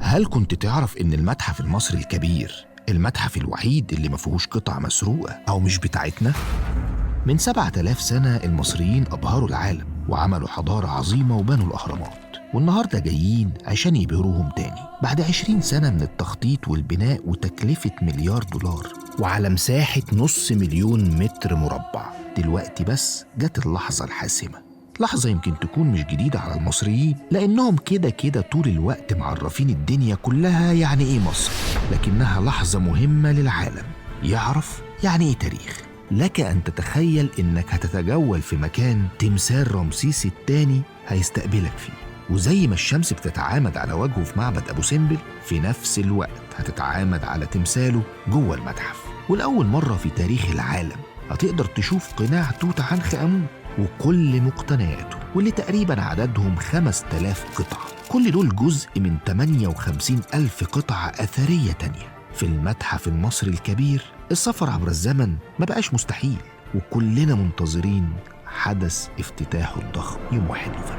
هل كنت تعرف إن المتحف المصري الكبير المتحف الوحيد اللي ما فيهوش قطع مسروقة أو مش بتاعتنا؟ من 7000 سنة المصريين أبهروا العالم وعملوا حضارة عظيمة وبنوا الأهرامات، والنهاردة جايين عشان يبهروهم تاني بعد 20 سنة من التخطيط والبناء وتكلفة مليار دولار وعلى مساحة 500,000 متر مربع. دلوقتي بس جت اللحظة الحاسمة، لحظة يمكن تكون مش جديدة على المصريين لأنهم كده كده طول الوقت معرفين الدنيا كلها يعني إيه مصر، لكنها لحظة مهمة للعالم يعرف يعني إيه تاريخ. لك أن تتخيل إنك هتتجول في مكان تمثال رمسيس الثاني هيستقبلك فيه، وزي ما الشمس بتتعامد على وجهه في معبد أبو سمبل في نفس الوقت هتتعامد على تمثاله جوه المتحف. والأول مرة في تاريخ العالم هتقدر تشوف قناع توت عنخ آمون وكل مقتنياته واللي تقريبا عددهم 5000 قطعة. كل دول جزء من 58,000 قطعة أثرية تانية. في المتحف المصري الكبير السفر عبر الزمن ما بقاش مستحيل، وكلنا منتظرين حدث افتتاحه الضخم يوم 1 نوفمبر.